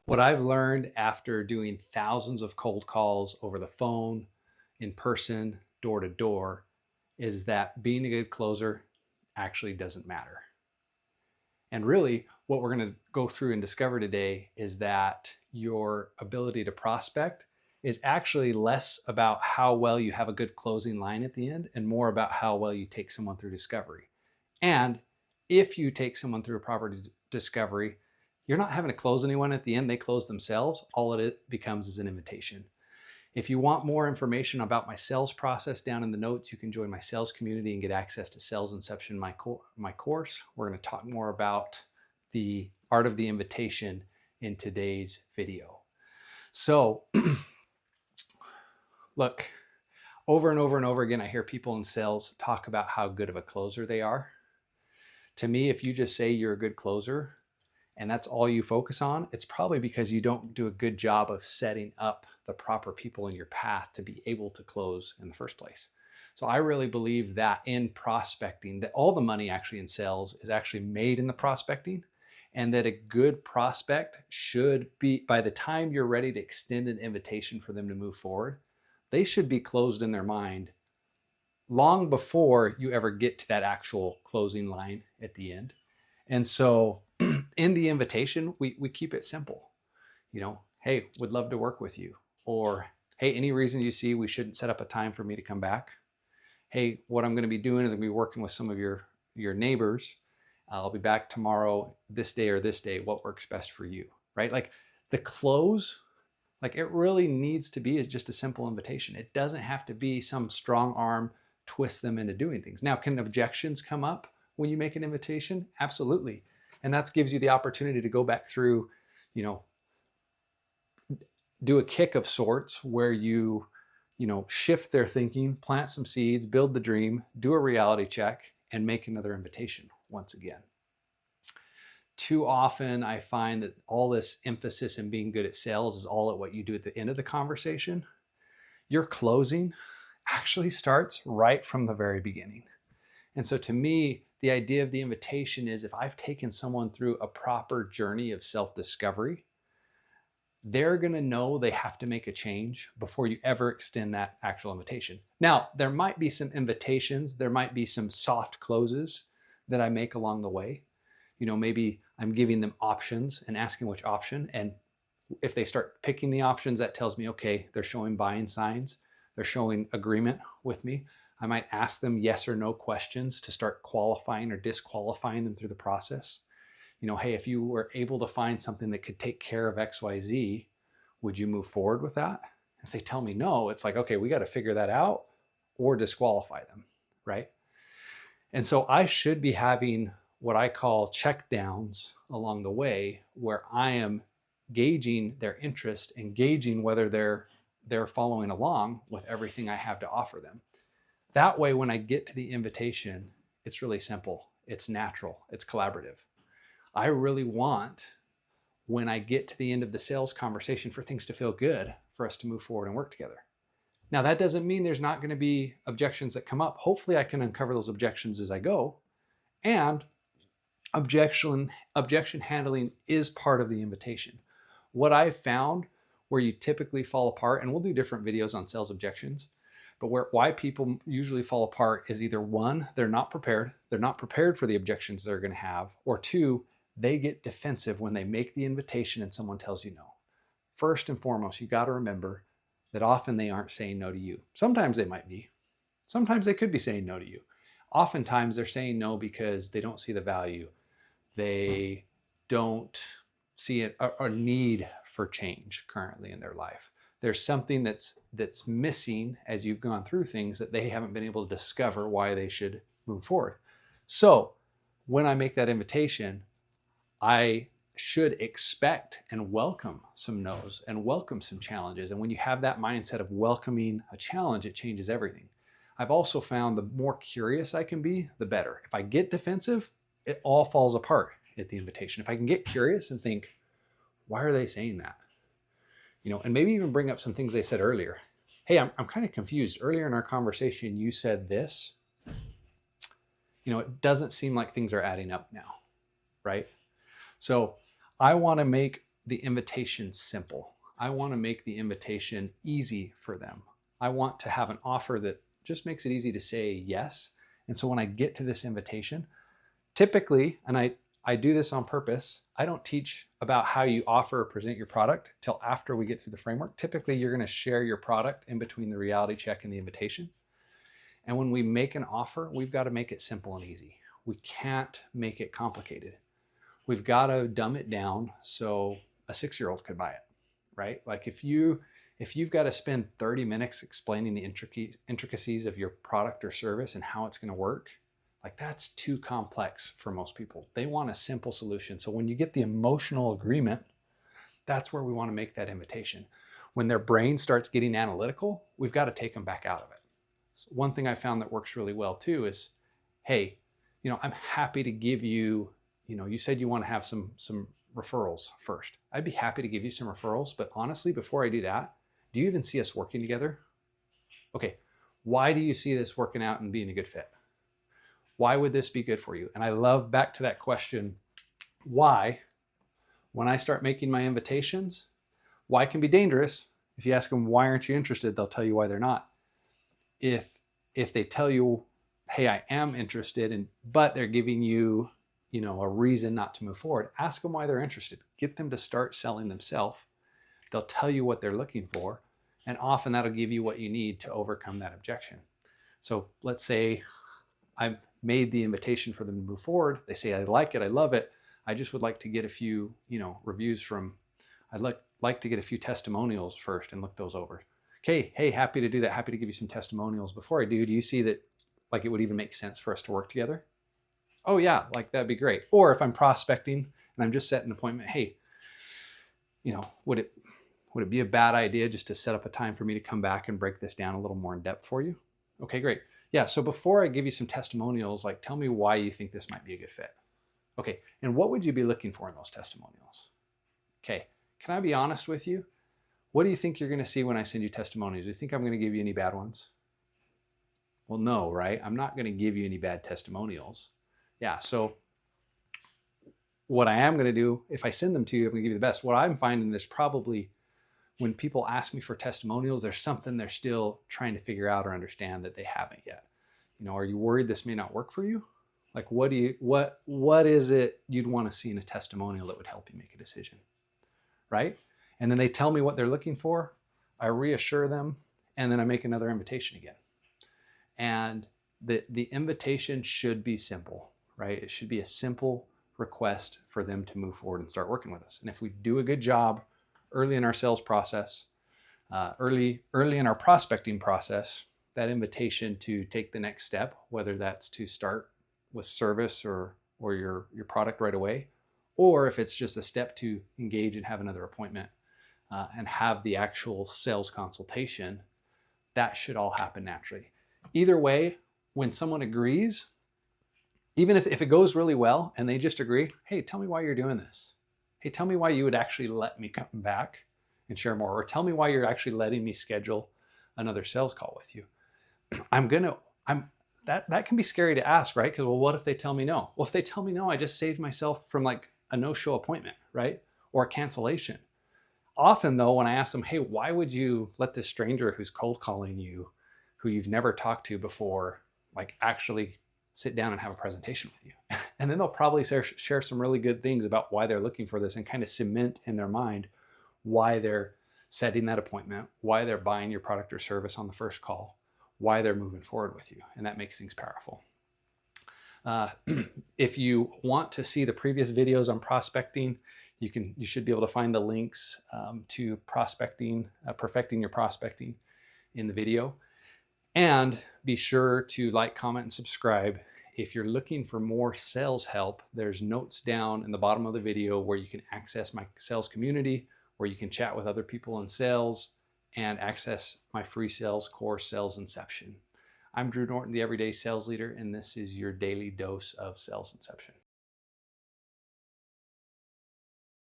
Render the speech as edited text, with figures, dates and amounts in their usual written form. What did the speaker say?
What I've learned after doing thousands of cold calls over the phone, in person, door to door, is that being a good closer actually doesn't matter. And really, what we're going to go through and discover today is that your ability to prospect is actually less about how well you have a good closing line at the end and more about how well you take someone through discovery. And if you take someone through a proper discovery, you're not having to close anyone at the end. They close themselves. All it becomes is an invitation. If you want more information about my sales process, down in the notes, you can join my sales community and get access to Sales Inception, my course. We're going to talk more about the art of the invitation in today's video. So look, over and over and over again, I hear people in sales talk about how good of a closer they are. To me, if you just say you're a good closer and that's all you focus on, it's probably because you don't do a good job of setting up the proper people in your path to be able to close in the first place. So I really believe that in prospecting, that all the money actually in sales is actually made in the prospecting, and that a good prospect should be, by the time you're ready to extend an invitation for them to move forward, they should be closed in their mind long before you ever get to that actual closing line at the end. And so in the invitation, we keep it simple. You know, hey, would love to work with you. Or, hey, any reason you see we shouldn't set up a time for me to come back? Hey, what I'm going to be doing is I'm going to be working with some of your neighbors. I'll be back tomorrow, this day or this day. What works best for you, right? Like the close, like it really needs to be is just a simple invitation. It doesn't have to be some strong arm twist them into doing things. Now, can objections come up when you make an invitation? Absolutely. And that gives you the opportunity to go back through, you know, do a kick of sorts where you shift their thinking, plant some seeds, build the dream, do a reality check, and make another invitation once again. Too often I find that all this emphasis in being good at sales is all at what you do at the end of the conversation. Your closing actually starts right from the very beginning. And so to me, the idea of the invitation is if I've taken someone through a proper journey of self-discovery, they're going to know they have to make a change before you ever extend that actual invitation. Now, there might be some invitations, there might be some soft closes that I make along the way. You know, maybe I'm giving them options and asking which option. And if they start picking the options, that tells me, okay, they're showing buying signs, they're showing agreement with me. I might ask them yes or no questions to start qualifying or disqualifying them through the process. You know, hey, if you were able to find something that could take care of XYZ, would you move forward with that? If they tell me no, it's like, okay, we got to figure that out or disqualify them, right? And so I should be having what I call check downs along the way where I am gauging their interest and gauging whether they're following along with everything I have to offer them. That way, when I get to the invitation, it's really simple. It's natural. It's collaborative. I really want, when I get to the end of the sales conversation, for things to feel good, for us to move forward and work together. Now, that doesn't mean there's not going to be objections that come up. Hopefully, I can uncover those objections as I go. And objection handling is part of the invitation. What I've found where you typically fall apart, and we'll do different videos on sales objections, but why people usually fall apart is either one, they're not prepared for the objections they're going to have, or two, they get defensive when they make the invitation and someone tells you no. First and foremost, you got to remember that often they aren't saying no to you. Sometimes they might be. Sometimes they could be saying no to you. Oftentimes they're saying no because they don't see the value. They don't see a need for change currently in their life. There's something that's missing as you've gone through things that they haven't been able to discover why they should move forward. So when I make that invitation, I should expect and welcome some no's and welcome some challenges. And when you have that mindset of welcoming a challenge, it changes everything. I've also found the more curious I can be, the better. If I get defensive, it all falls apart at the invitation. If I can get curious and think, why are they saying that? You know, and maybe even bring up some things they said earlier. Hey, I'm kind of confused. Earlier in our conversation, you said this. You know, it doesn't seem like things are adding up now, right? So I want to make the invitation simple. I want to make the invitation easy for them. I want to have an offer that just makes it easy to say yes. And so when I get to this invitation, typically, and I do this on purpose, I don't teach about how you offer or present your product till after we get through the framework. Typically, you're going to share your product in between the reality check and the invitation. And when we make an offer, we've got to make it simple and easy. We can't make it complicated. We've got to dumb it down so a 6-year-old could buy it, right? Like if you've got to spend 30 minutes explaining the intricacies of your product or service and how it's going to work, like that's too complex for most people. They want a simple solution. So when you get the emotional agreement, that's where we want to make that invitation. When their brain starts getting analytical, we've got to take them back out of it. So one thing I found that works really well too is, hey, I'm happy to give you, you said you want to have some referrals first. I'd be happy to give you some referrals, but honestly, before I do that, do you even see us working together? Okay, why do you see this working out and being a good fit? Why would this be good for you? And I love back to that question, why, when I start making my invitations, why can be dangerous. If you ask them, why aren't you interested? They'll tell you why they're not. If they tell you, hey, I am interested, but they're giving you, a reason not to move forward, ask them why they're interested. Get them to start selling themselves. They'll tell you what they're looking for, and often that'll give you what you need to overcome that objection. So let's say I've made the invitation for them to move forward. They say, I like it, I love it. I just would like to get a few, reviews from, I'd like to get a few testimonials first and look those over. Okay, hey, happy to do that. Happy to give you some testimonials. Before I do you see that like it would even make sense for us to work together? Oh yeah, like that'd be great. Or if I'm prospecting and I'm just setting an appointment, hey, would it be a bad idea just to set up a time for me to come back and break this down a little more in depth for you? Okay, great. Yeah, so before I give you some testimonials, like tell me why you think this might be a good fit. Okay, and what would you be looking for in those testimonials? Okay, can I be honest with you? What do you think you're going to see when I send you testimonials? Do you think I'm going to give you any bad ones? Well, no, right? I'm not going to give you any bad testimonials. Yeah, so what I am going to do, if I send them to you, I'm going to give you the best. What I'm finding is probably when people ask me for testimonials, there's something they're still trying to figure out or understand that they haven't yet. Are you worried this may not work for you? Like, what is it you'd want to see in a testimonial that would help you make a decision, right? And then they tell me what they're looking for. I reassure them, and then I make another invitation again. And the invitation should be simple, right? It should be a simple request for them to move forward and start working with us. And if we do a good job early in our sales process, early in our prospecting process, that invitation to take the next step, whether that's to start with service or your product right away, or if it's just a step to engage and have another appointment and have the actual sales consultation, that should all happen naturally. Either way, when someone agrees, even if it goes really well and they just agree, hey, tell me why you're doing this. Hey, tell me why you would actually let me come back and share more, or tell me why you're actually letting me schedule another sales call with you. That can be scary to ask, right? Because, well, what if they tell me no? Well, if they tell me no, I just saved myself from like a no-show appointment, right? Or a cancellation. Often though, when I ask them, hey, why would you let this stranger who's cold calling you, who you've never talked to before, like actually sit down and have a presentation with you? And then they'll probably share some really good things about why they're looking for this and kind of cement in their mind why they're setting that appointment, why they're buying your product or service on the first call, why they're moving forward with you. And that makes things powerful. If you want to see the previous videos on prospecting, you should be able to find the links to prospecting, perfecting your prospecting in the video. And be sure to like, comment, and subscribe. If you're looking for more sales help, there's notes down in the bottom of the video where you can access my sales community, where you can chat with other people in sales and access my free sales course, Sales Inception. I'm Drew Norton, the Everyday Sales Leader, and this is your daily dose of Sales Inception.